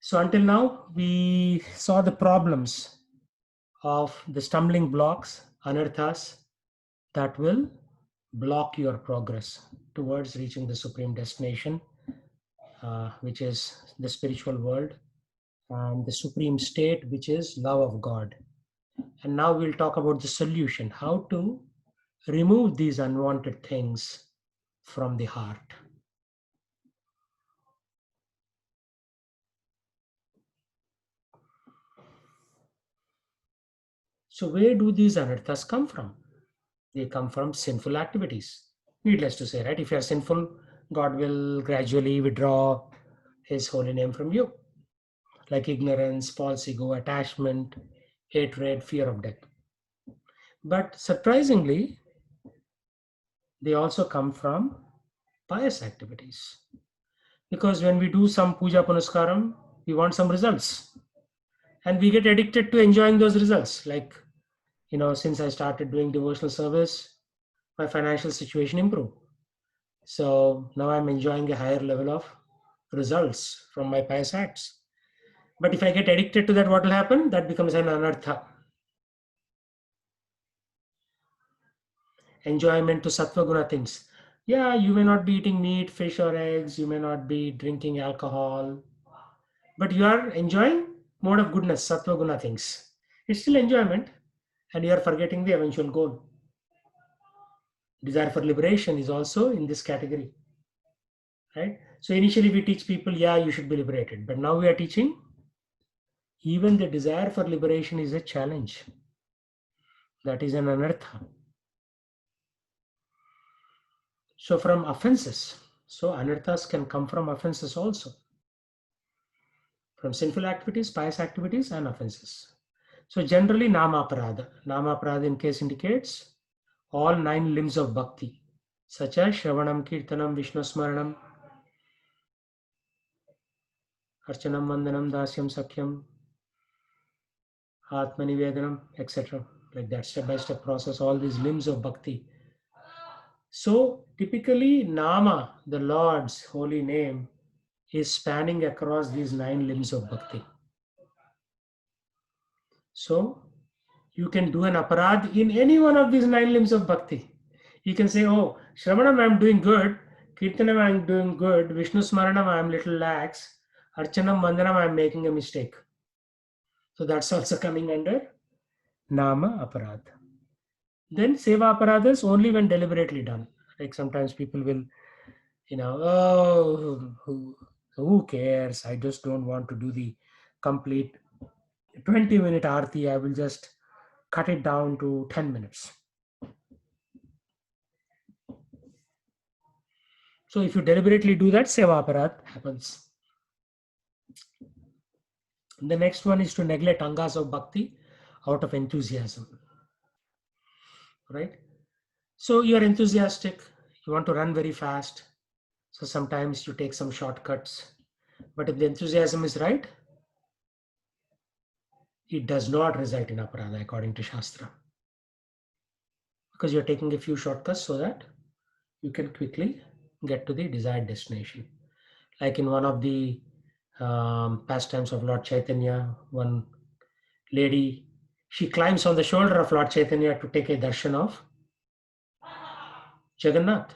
So until now, we saw the problems of the stumbling blocks, anarthas, that will block your progress towards reaching the supreme destination, which is the spiritual world, and the supreme state, which is love of God. And now we'll talk about the solution, how to remove these unwanted things from the heart. So, where do these anarthas come from? They come from sinful activities. Needless to say, right? If you are sinful, God will gradually withdraw His holy name from you, like ignorance, false ego, attachment, hatred, fear of death. But surprisingly, they also come from pious activities. Because when we do some puja punaskaram, we want some results. And we get addicted to enjoying those results. Like, since I started doing devotional service, my financial situation improved. So now I'm enjoying a higher level of results from my pious acts. But if I get addicted to that, what will happen? That becomes an anartha. Enjoyment to sattva guna things. Yeah, you may not be eating meat, fish, or eggs. You may not be drinking alcohol, but you are enjoying mode of goodness, sattva guna things. It's still enjoyment, and you are forgetting the eventual goal. Desire for liberation is also in this category, right? So initially we teach people, yeah, you should be liberated, but now we are teaching even the desire for liberation is a challenge. That is an anartha. So from offenses, so anarthas can come from offenses also, from sinful activities, pious activities, and offenses. So generally, nama aparadha. Nama aparadha in case indicates all 9 limbs of bhakti, such as Shravanam, Kirtanam, Vishnu Smaranam, Archanam, Vandanam, Dasyam, Sakhyam, Atmanivedanam, etc. Like that, step by step process, all these limbs of bhakti. So typically, Nama, the Lord's holy name, is spanning across these 9 limbs of bhakti. So you can do an aparad in any one of these 9 limbs of bhakti. You can say, oh, Shravanam, I'm doing good. Kirtanam, I'm doing good. Vishnu Smaranam, I'm little lax. Archanam, Vandanam, I'm making a mistake. So that's also coming under Nama aparad. Then Seva aparadhas only when deliberately done. Like sometimes people will, oh, who cares? I just don't want to do the complete 20-minute arti. I will just cut it down to 10 minutes. So if you deliberately do that, seva aparat happens. The next one is to neglect angas of bhakti out of enthusiasm. Right? So you're enthusiastic, you want to run very fast. So sometimes you take some shortcuts. But if the enthusiasm is right, it does not result in aparadha according to Shastra. Because you're taking a few shortcuts so that you can quickly get to the desired destination. Like in one of the pastimes of Lord Chaitanya, one lady, she climbs on the shoulder of Lord Chaitanya to take a darshan of Jagannath.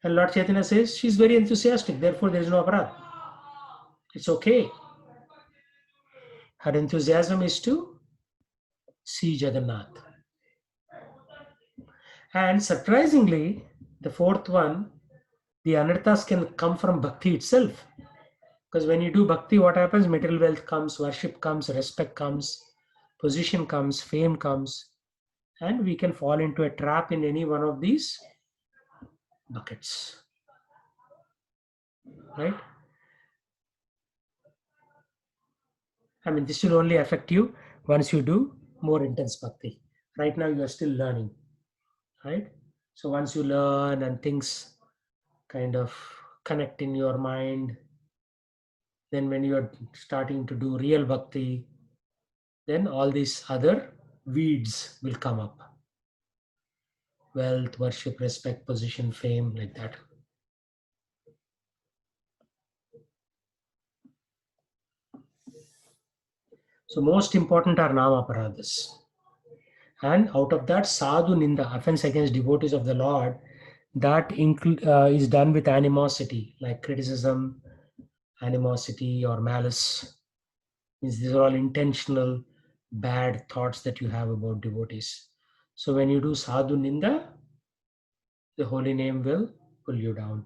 And Lord Chaitanya says she's very enthusiastic, therefore there is no aparadha. It's okay. Her enthusiasm is to see Jagannath. And surprisingly, the fourth one, the anarthas can come from bhakti itself. Because when you do bhakti, what happens? Material wealth comes, worship comes, respect comes, position comes, fame comes, and we can fall into a trap in any one of these buckets. Right? I mean, this will only affect you once you do more intense bhakti. Right now, you are still learning. Right? So once you learn and things kind of connect in your mind, then when you are starting to do real bhakti, then all these other weeds will come up. Wealth, worship, respect, position, fame, like that. So most important are nama paradhas. And out of that, sadhu ninda, offense against devotees of the Lord, that is done with animosity, like criticism, animosity, or malice. Means these are all intentional bad thoughts that you have about devotees. So when you do sadhu ninda, the holy name will pull you down.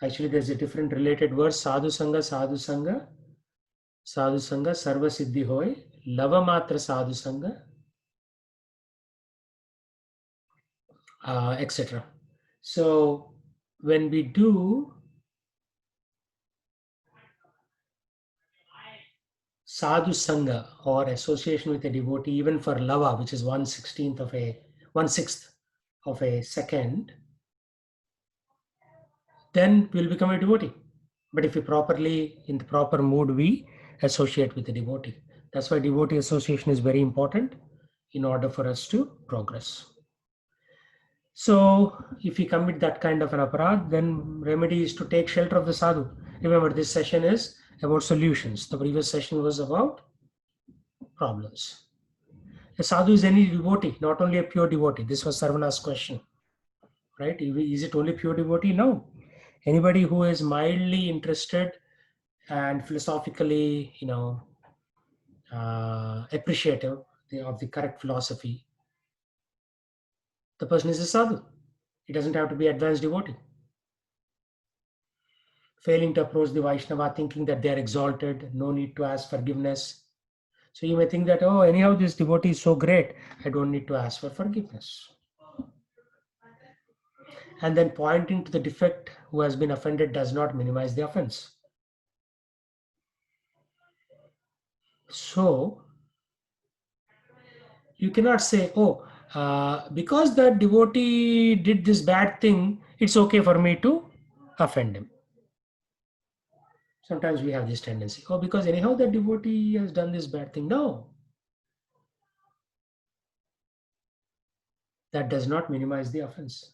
Actually, there's a different related word, sadhu sanga, sadhu sanga, sadhu sanga, sarva siddhi hoy, lava matra sadhu sanga, etc. So when we do sadhu sanga or association with a devotee, even for lava, which is 1/16 of a second, then we'll become a devotee. But if we properly, in the proper mood, we associate with the devotee. That's why devotee association is very important in order for us to progress. So if we commit that kind of an aparad, then remedy is to take shelter of the sadhu. Remember, this session is about solutions. The previous session was about problems. A sadhu is any devotee, not only a pure devotee. This was Sarvana's question, right? Is it only pure devotee? No. Anybody who is mildly interested and philosophically, appreciative of the correct philosophy, the person is a sadhu. It doesn't have to be advanced devotee. Failing to approach the Vaishnava, thinking that they are exalted, no need to ask forgiveness. So you may think that, oh, anyhow, this devotee is so great, I don't need to ask for forgiveness. And then pointing to the defect who has been offended does not minimize the offense. So you cannot say, oh, because that devotee did this bad thing, it's okay for me to offend him. Sometimes we have this tendency, oh, because anyhow that devotee has done this bad thing. No, that does not minimize the offense.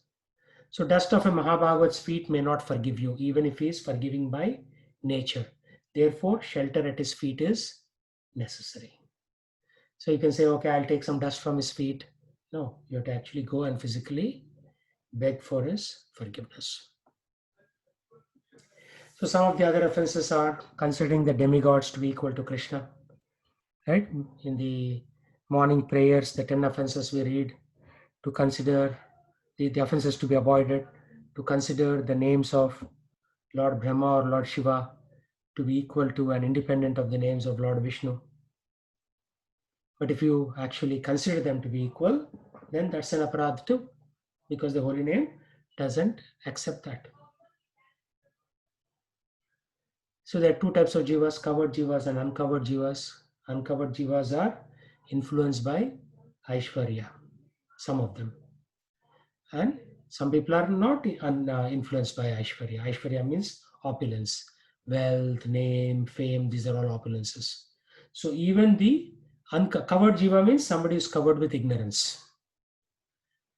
So dust of a Mahabhagavat's feet may not forgive you, even if he is forgiving by nature. Therefore, shelter at his feet is necessary. So you can say, okay, I'll take some dust from his feet. No, you have to actually go and physically beg for his forgiveness. So some of the other offenses are considering the demigods to be equal to Krishna. Right? In the morning prayers, the 10 offenses we read, to consider the offenses to be avoided, to consider the names of Lord Brahma or Lord Shiva to be equal to and independent of the names of Lord Vishnu. But if you actually consider them to be equal, then that's an aparadh too, because the holy name doesn't accept that. So there are two types of jivas, covered jivas and uncovered jivas. Uncovered jivas are influenced by Aishwarya, some of them. And some people are not influenced by Aishwarya. Aishwarya means opulence, wealth, name, fame, these are all opulences. So even the covered jiva means somebody is covered with ignorance.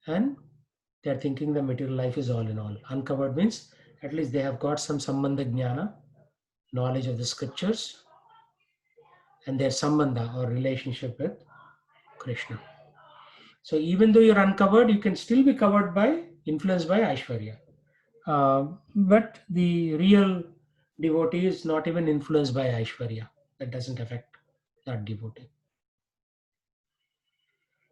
And they're thinking the material life is all in all. Uncovered means at least they have got some sambandha jnana, knowledge of the scriptures, and their sambandha or relationship with Krishna. So even though you're uncovered, you can still be covered by, influenced by Aishwarya. But the real devotee is not even influenced by Aishwarya. That doesn't affect that devotee.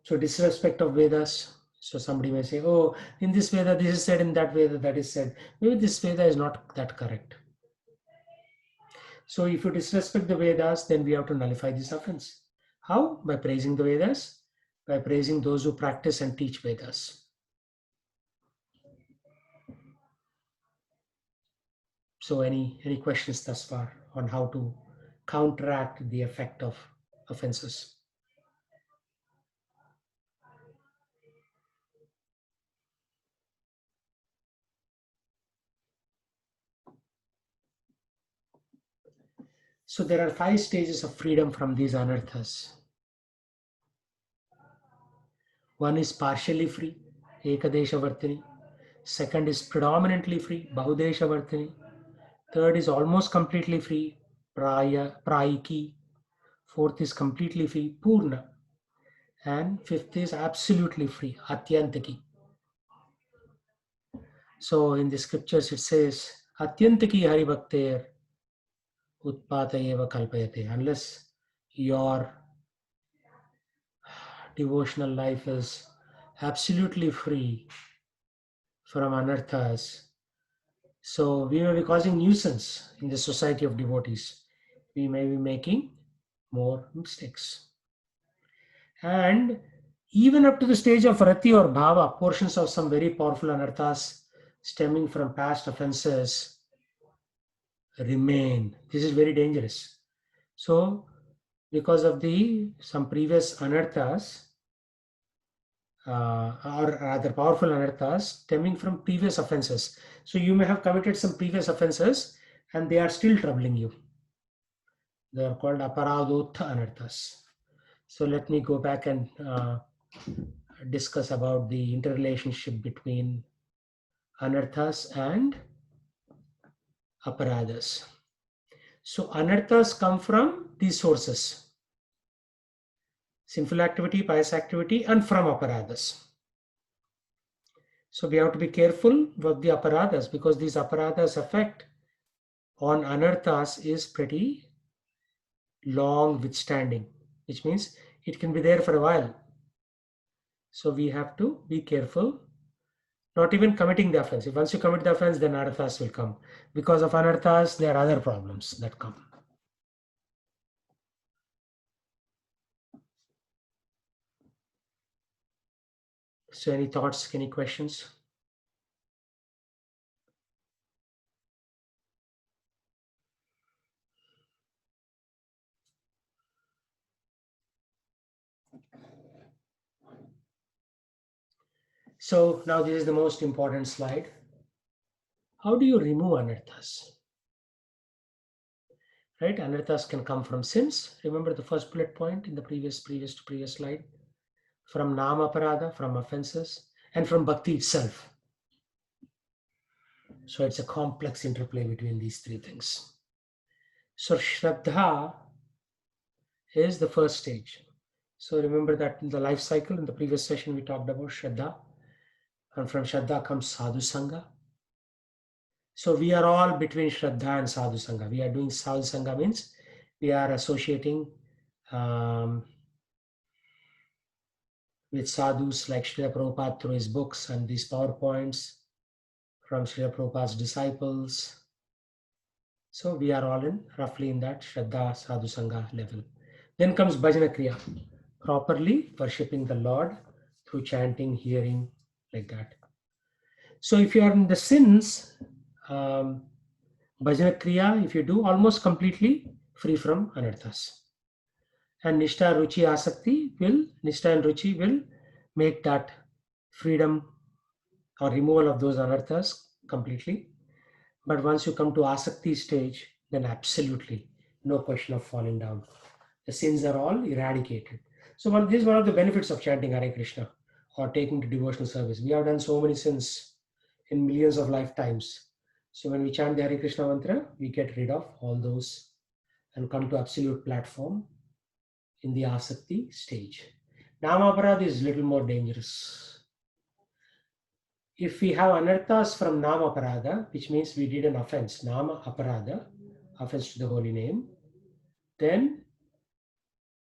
So disrespect of Vedas. So somebody may say, oh, in this Veda this is said, in that Veda that is said. Maybe this Veda is not that correct. So if you disrespect the Vedas, then we have to nullify this offense. How? By praising the Vedas, by praising those who practice and teach Vedas. So any questions thus far on how to counteract the effect of offenses? So there are 5 stages of freedom from these anarthas. One is partially free, Ekadesha Vartini. Second is predominantly free, Bahudesha Vartini. Third is almost completely free, Prayiki. Fourth is completely free, Purna. And fifth is absolutely free, Atyantaki. So in the scriptures it says, Atyantaki Hari Bhakter Utpata Eva Kalpayate. Unless your devotional life is absolutely free from anarthas, so we may be causing nuisance in the society of devotees. We may be making more mistakes. And even up to the stage of rati or bhava, portions of some very powerful anarthas stemming from past offenses remain. This is very dangerous. So, because of some previous anarthas, or rather powerful anarthas stemming from previous offenses. So you may have committed some previous offenses and they are still troubling you. They are called aparadotha anarthas. So let me go back and discuss about the interrelationship between anarthas and aparadas. So anarthas come from these sources: sinful activity, pious activity, and from aparadas. So we have to be careful with the aparadas, because these aparadas effect on anarthas is pretty long withstanding, which means it can be there for a while. So we have to be careful, not even committing the offense. If once you commit the offense, then anarthas will come. Because of anarthas, there are other problems that come. So any thoughts, any questions? So now this is the most important slide. How do you remove anarthas? Right? Anarthas can come from sins. Remember the first bullet point in the previous slide. From nama parada, from offenses, and from bhakti itself. So it's a complex interplay between these three things. So Shraddha is the first stage. So remember that in the life cycle, in the previous session, we talked about Shraddha. And from Shraddha comes Sadhu Sangha. So we are all between Shraddha and Sadhu Sangha. We are doing Sadhu Sangha means we are associating with sadhus like Srila Prabhupada through his books and these PowerPoints from Srila Prabhupada's disciples. So we are all roughly in that Shraddha Sadhu Sangha level. Then comes Bhajana Kriya, properly worshipping the Lord through chanting, hearing, like that. So if you are in the sins, Bhajana Kriya, if you do, almost completely free from anarthas. And Nishtha, Ruchi, Asakti Nishtha and Ruchi will make that freedom or removal of those anarthas completely. But once you come to Asakti stage, then absolutely no question of falling down. The sins are all eradicated. So this is one of the benefits of chanting Hare Krishna or taking to devotional service. We have done so many sins in millions of lifetimes. So when we chant the Hare Krishna mantra, we get rid of all those and come to absolute platform in the Asakti stage. Namaparad is little more dangerous. If we have anarthas from Nama Aparada, which means we did an offense, Nama Aparada, offense to the holy name, then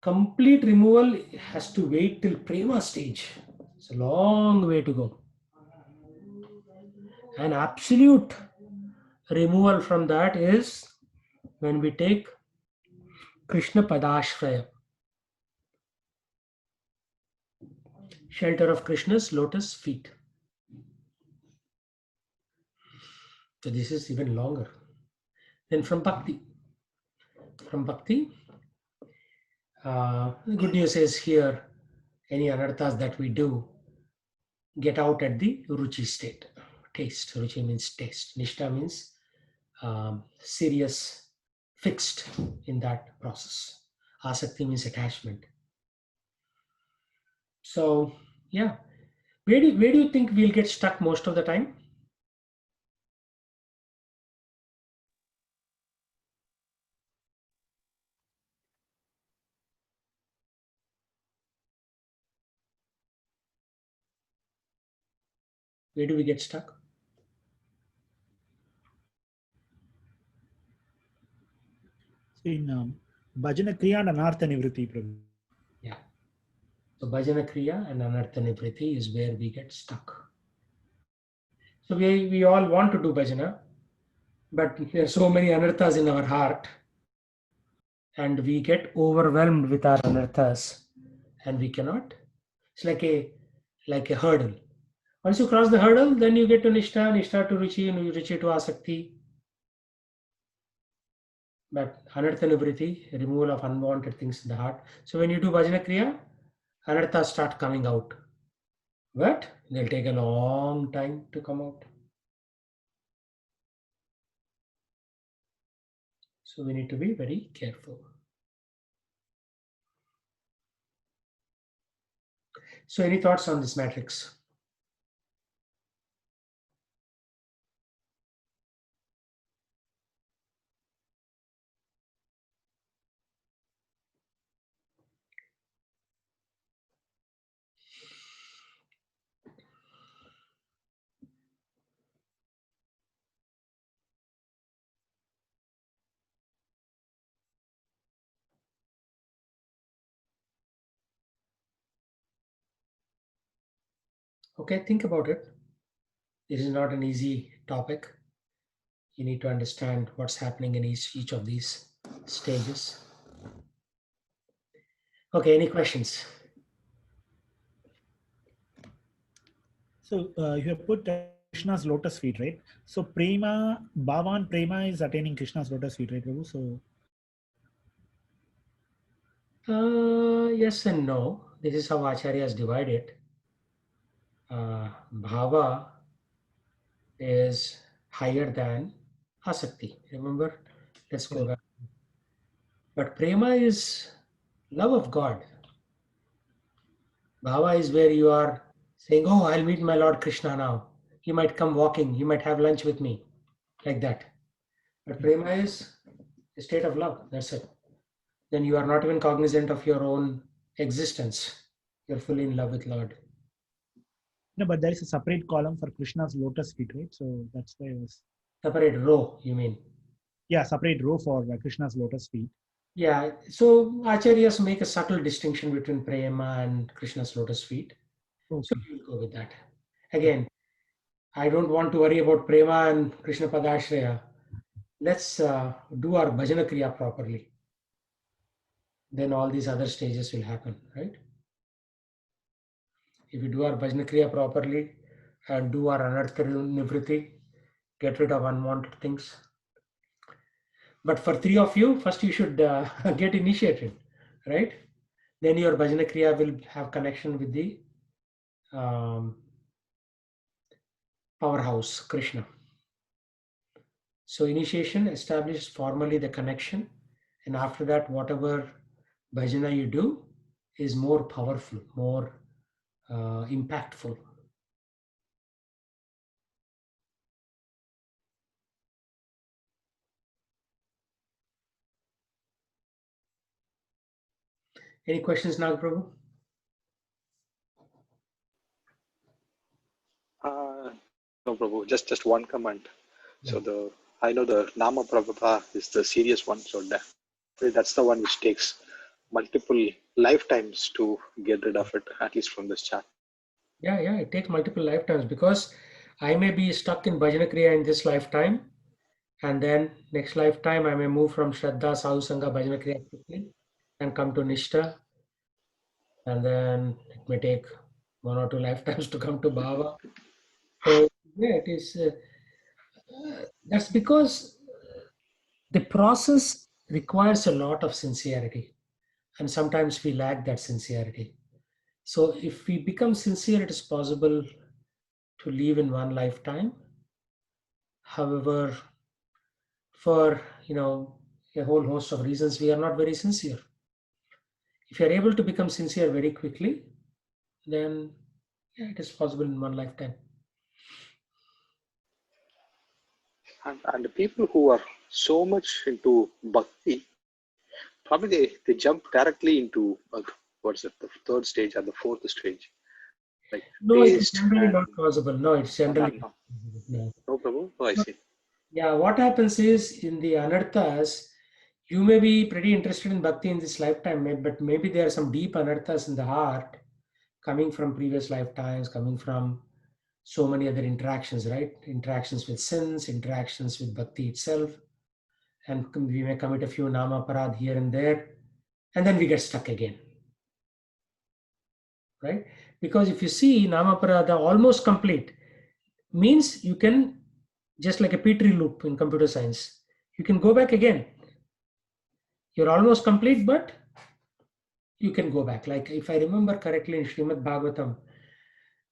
complete removal has to wait till Prema stage. It's a long way to go. And absolute removal from that is when we take Krishna Padashraya, shelter of Krishna's lotus feet. So this is even longer. Then from Bhakti. From Bhakti, the good news is here, any anarthas that we do get out at the Ruchi state. Taste. Ruchi means taste. Nishtha means serious, fixed in that process. Asakti means attachment. So, yeah. Where do you think we'll get stuck most of the time? Where do we get stuck? In Bhajana Kriya and Anartha Nivritti, Prabhu. Yeah. So Bhajana Kriya and Anartha Nivritti is where we get stuck. So we all want to do bhajana, but there are so many anarthas in our heart, and we get overwhelmed with our anarthas, and we cannot. It's like a hurdle. Once you cross the hurdle, then you get to Nishtha, Nishtha to Ruchi, and Ruchi to Asakti. But Anartha Nivriti, removal of unwanted things in the heart. So when you do Bhajana Kriya, anarthas start coming out. But they'll take a long time to come out. So we need to be very careful. So any thoughts on this matrix? Okay, think about it. This is not an easy topic. You need to understand what's happening in each of these stages. Okay, any questions? So you have put Krishna's lotus feet, right? So Prema, Bhavan Prema is attaining Krishna's lotus feet, right, Prabhu? So Yes and no. This is how Acharyas divide it. Bhava is higher than Asakti. Remember? Let's go back. But Prema is love of God. Bhava is where you are saying, oh, I'll meet my Lord Krishna now. He might come walking. He might have lunch with me. Like that. But Prema is a state of love. That's it. Then you are not even cognizant of your own existence. You're fully in love with Lord. no, but there is a separate column for Krishna's lotus feet, right? So that's why I was Separate row, you mean? separate row for Krishna's lotus feet. Yeah. So Acharyas make a subtle distinction between Prema and Krishna's lotus feet. So Okay. we'll go with that. Again, I don't want to worry about Prema and Krishna Padashraya. Let's do our Bhajana Kriya properly. Then all these other stages will happen, right? If we do our Bhajana Kriya properly and do our Anartha Nivriti, get rid of unwanted things. But for three of you, first you should get initiated, right? Then your Bhajana Kriya will have connection with the powerhouse, Krishna. So initiation establishes formally the connection, and after that, whatever bhajana you do is more powerful, more impactful. Any questions, Nagprabhu? No, Prabhu, just one comment. So I know the Nama Prabhupada is the serious one, so definitely that's the one which takes multiple lifetimes to get rid of it, at least from this chat. Yeah, it takes multiple lifetimes because I may be stuck in bhajana kriya in this lifetime, and then next lifetime I may move from Shraddha, Sadhu Sangha, bhajana kriya quickly and come to Nishtha, and then it may take 1 or 2 lifetimes to come to Bhava. So yeah, it is. That's because the process requires a lot of sincerity, and sometimes we lack that sincerity. So if we become sincere, it is possible to live in one lifetime. However, for a whole host of reasons, we are not very sincere. If you are able to become sincere very quickly, then yeah, it is possible in one lifetime. And the people who are so much into bhakti, probably they jump directly into what's it, the third stage or the fourth stage. Like No, it is taste generally not and possible. No, it's generally no, not possible. No. no, Prabhu. Oh, I So, see. yeah, what happens is in the anarthas, you may be pretty interested in bhakti in this lifetime, but maybe there are some deep anarthas in the heart coming from previous lifetimes, coming from so many other interactions, right? Interactions with sins, interactions with bhakti itself, and we may commit a few nama parad here and there, and then we get stuck again, right? Because if you see nama parada almost complete means you can, just like a Petri loop in computer science, you can go back again. You're almost complete, but you can go back. Like if I remember correctly in Srimad Bhagavatam,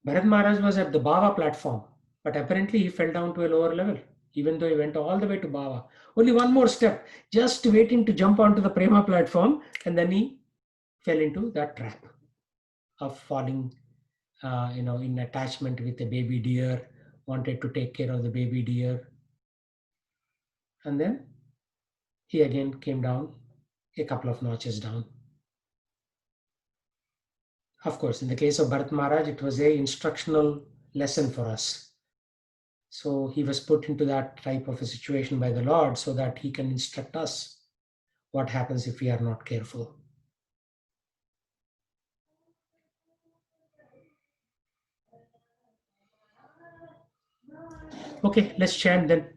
Bharat Maharaj was at the Bhava platform, but apparently he fell down to a lower level, even though he went all the way to Bhava. Only one more step, just waiting to jump onto the Prema platform, and then he fell into that trap of falling, in attachment with a baby deer, wanted to take care of the baby deer, and then he again came down a couple of notches down. Of course, in the case of Bharat Maharaj, it was a instructional lesson for us. So he was put into that type of a situation by the Lord so that he can instruct us what happens if we are not careful. Okay, let's chant then.